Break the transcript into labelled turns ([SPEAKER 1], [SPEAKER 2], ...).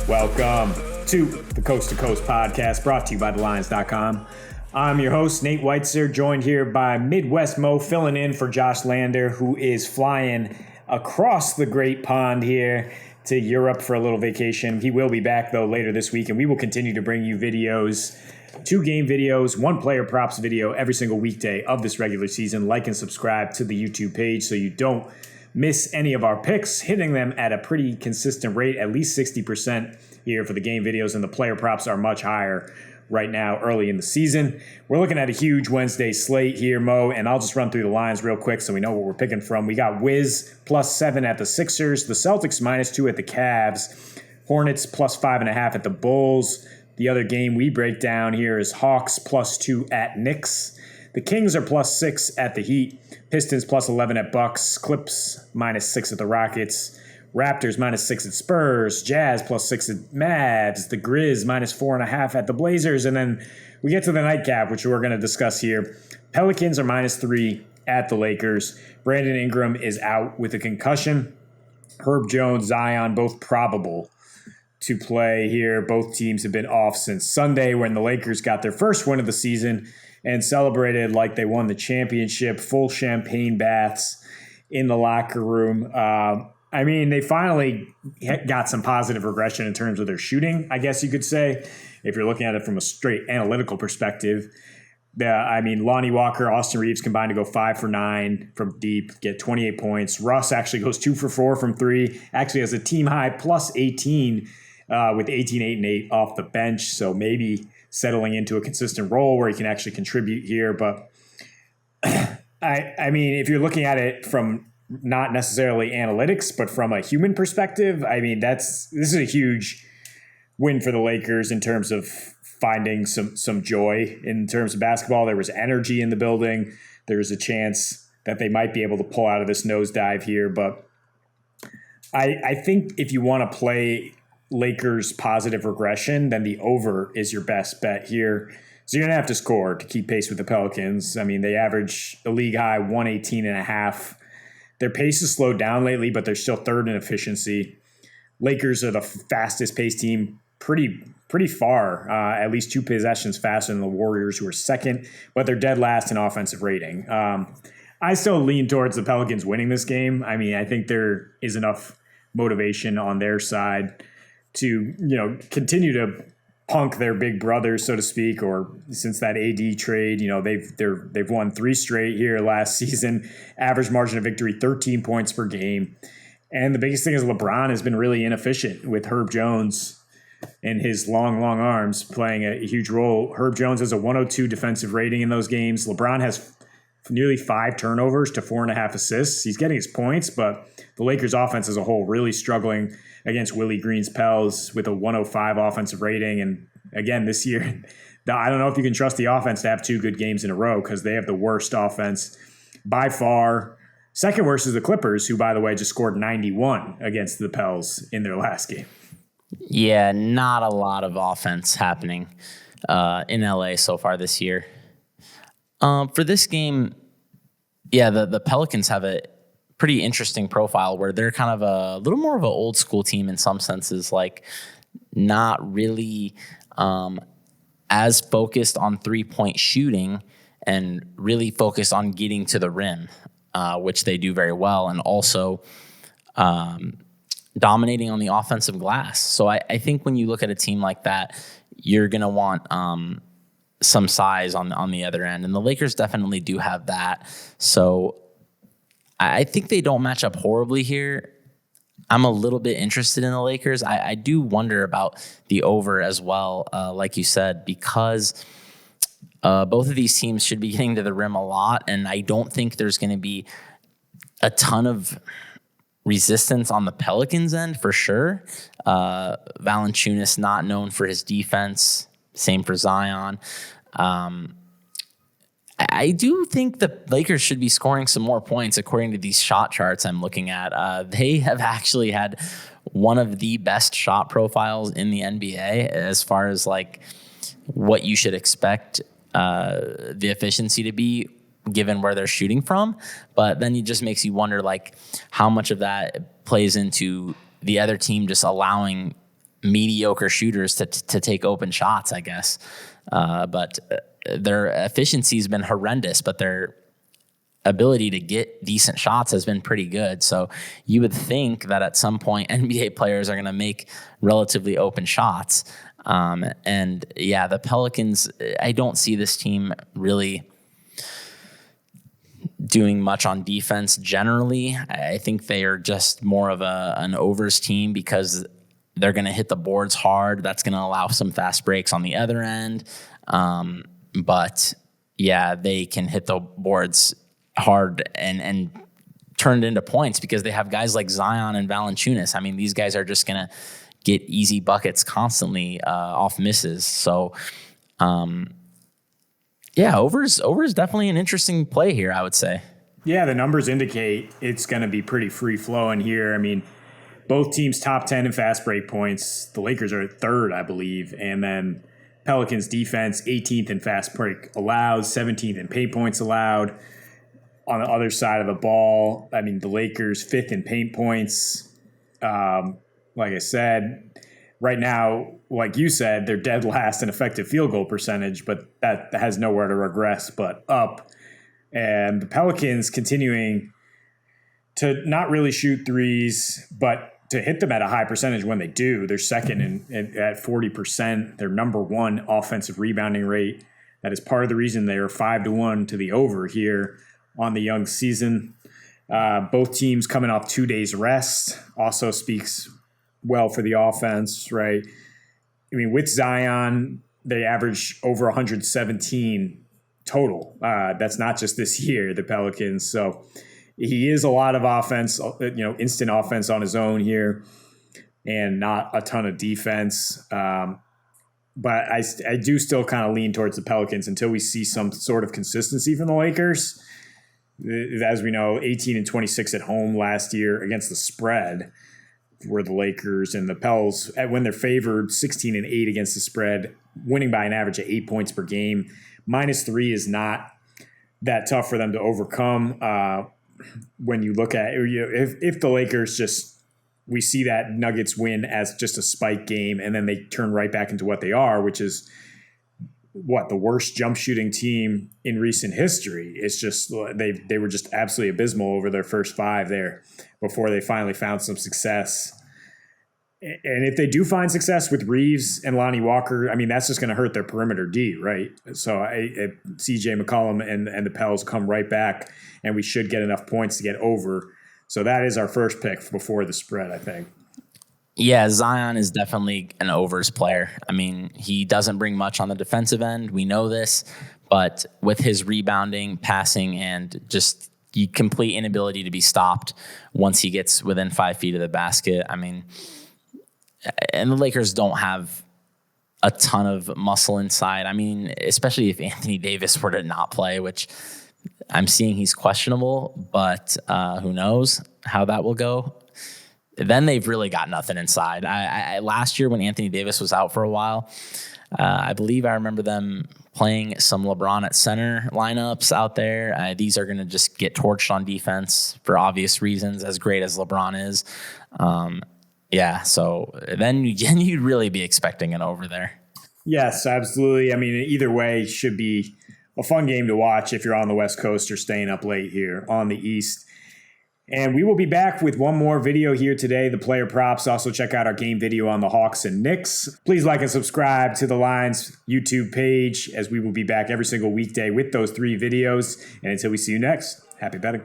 [SPEAKER 1] Welcome to the Coast to Coast podcast brought to you by TheLions.com. I'm your host, Nate Weitzer, joined here by Midwest Mo, filling in for Josh Lander, who is flying across the Great Pond here to Europe for a little vacation. He will be back, though, later this week, and we will continue to bring you videos, 2 game videos, 1 player props video every single weekday of this regular season. Like and subscribe to the YouTube page so you don't miss any of our picks, hitting them at a pretty consistent rate, at least 60% here for the game videos, and the player props are much higher right now early in the season. We're looking at a huge Wednesday slate here, Mo, and I'll just run through the lines real quick so we know what we're picking from. We got Wiz +7 at the Sixers, the Celtics -2 at the Cavs, Hornets +5.5 at the Bulls. The other game we break down here is Hawks +2 at Knicks. The Kings are +6 at the Heat, Pistons +11 at Bucks, Clips -6 at the Rockets, Raptors -6 at Spurs, Jazz +6 at Mavs, the Grizz -4.5 at the Blazers, and then we get to the nightcap, which we're going to discuss here. Pelicans are -3 at the Lakers. Brandon Ingram is out with a concussion. Herb Jones, Zion, both probable to play here. Both teams have been off since Sunday when the Lakers got their first win of the season and celebrated like they won the championship, full champagne baths in the locker room. They finally got some positive regression in terms of their shooting, I guess you could say, if you're looking at it from a straight analytical perspective. Lonnie Walker, Austin Reeves combined to go 5 for 9 from deep, get 28 points. Russ actually goes 2 for 4 from 3, actually has a team high +18 with 18, 8, and 8 off the bench. So maybe settling into a consistent role where he can actually contribute here. But if you're looking at it from not necessarily analytics, but from a human perspective, this is a huge win for the Lakers in terms of finding some joy in terms of basketball. There was energy in the building. There was a chance that they might be able to pull out of this nosedive here. But I think if you want to play Lakers positive regression, then the over is your best bet here. So you're going to have to score to keep pace with the Pelicans. They average a league high 118.5. Their pace has slowed down lately, but they're still third in efficiency. Lakers are the fastest paced team pretty far, at least 2 possessions faster than the Warriors, who are second, but they're dead last in offensive rating. I still lean towards the Pelicans winning this game. I think there is enough motivation on their side to, continue to punk their big brothers, so to speak, or since that AD trade, they've won 3 straight here last season. Average margin of victory, 13 points per game. And the biggest thing is LeBron has been really inefficient with Herb Jones and his long arms playing a huge role. Herb Jones has a 102 defensive rating in those games. LeBron has nearly 5 turnovers to 4.5 assists. He's getting his points, but the Lakers offense as a whole really struggling against Willie Green's Pels with a 105 offensive rating. And again, this year, I don't know if you can trust the offense to have 2 good games in a row because they have the worst offense by far. Second worst is the Clippers, who, by the way, just scored 91 against the Pels in their last game.
[SPEAKER 2] Yeah, not a lot of offense happening in LA so far this year. For this game, the Pelicans have a pretty interesting profile where they're kind of a little more of an old school team in some senses, like not really as focused on 3-point shooting and really focused on getting to the rim, which they do very well, and also dominating on the offensive glass. So I think when you look at a team like that, you're going to want some size on the other end. And the Lakers definitely do have that. So I think they don't match up horribly here. I'm a little bit interested in the Lakers. I do wonder about the over as well, like you said, because both of these teams should be getting to the rim a lot. And I don't think there's going to be a ton of resistance on the Pelicans end for sure. Valanciunas not known for his defense. Same for Zion. I do think the Lakers should be scoring some more points according to these shot charts I'm looking at. They have actually had one of the best shot profiles in the NBA as far as like what you should expect the efficiency to be given where they're shooting from. But then it just makes you wonder like how much of that plays into the other team just allowing mediocre shooters to take open shots, I guess. But their efficiency has been horrendous, but their ability to get decent shots has been pretty good. So you would think that at some point NBA players are going to make relatively open shots. And yeah, the Pelicans, I don't see this team really doing much on defense generally. I think they are just more of an overs team because they're going to hit the boards hard. That's going to allow some fast breaks on the other end. But yeah, they can hit the boards hard and turn it into points because they have guys like Zion and Valanciunas. I mean, these guys are just going to get easy buckets constantly off misses. So, yeah, over is definitely an interesting play here, I would say.
[SPEAKER 1] Yeah, the numbers indicate it's going to be pretty free-flowing here. I mean, both teams top 10 in fast break points. The Lakers are third, I believe. And then Pelicans defense, 18th in fast break allowed, 17th in paint points allowed. On the other side of the ball, I mean, the Lakers 5th in paint points. Like I said, right now, like you said, they're dead last in effective field goal percentage, but that has nowhere to regress but up. And the Pelicans continuing to not really shoot threes, but to hit them at a high percentage when they do. They're second at 40%. They're number one offensive rebounding rate. That is part of the reason they are 5-1 to the over here on the young season. Both teams coming off 2 days rest also speaks well for the offense, right? I mean, with Zion, they average over 117 total. That's not just this year, the Pelicans. So he is a lot of offense, instant offense on his own here and not a ton of defense. But I do still kind of lean towards the Pelicans until we see some sort of consistency from the Lakers. As we know, 18-26 at home last year against the spread were the Lakers, and the Pels, when they're favored, 16-8 against the spread, winning by an average of 8 points per game. -3 is not that tough for them to overcome. When you look at, if the Lakers we see that Nuggets win as just a spike game, and then they turn right back into what they are, which is the worst jump shooting team in recent history. It's just they were just absolutely abysmal over their first 5 there before they finally found some success. And if they do find success with Reeves and Lonnie Walker, I mean, that's just going to hurt their perimeter D, right? So CJ McCollum and the Pels come right back, and we should get enough points to get over. So that is our first pick before the spread, I think.
[SPEAKER 2] Yeah, Zion is definitely an overs player. I mean, he doesn't bring much on the defensive end. We know this, but with his rebounding, passing, and just complete inability to be stopped once he gets within 5 feet of the basket, I mean, and the Lakers don't have a ton of muscle inside. I mean, especially if Anthony Davis were to not play, which I'm seeing he's questionable, but who knows how that will go. Then they've really got nothing inside. I last year when Anthony Davis was out for a while, I believe I remember them playing some LeBron at center lineups out there. These are going to just get torched on defense for obvious reasons, as great as LeBron is. Yeah, so then you'd really be expecting an over there.
[SPEAKER 1] Yes, absolutely. I mean, either way should be a fun game to watch if you're on the West Coast or staying up late here on the East. And we will be back with one more video here today, the player props. Also check out our game video on the Hawks and Knicks. Please like and subscribe to the Lions YouTube page, as we will be back every single weekday with those 3 videos. And until we see you next, happy betting.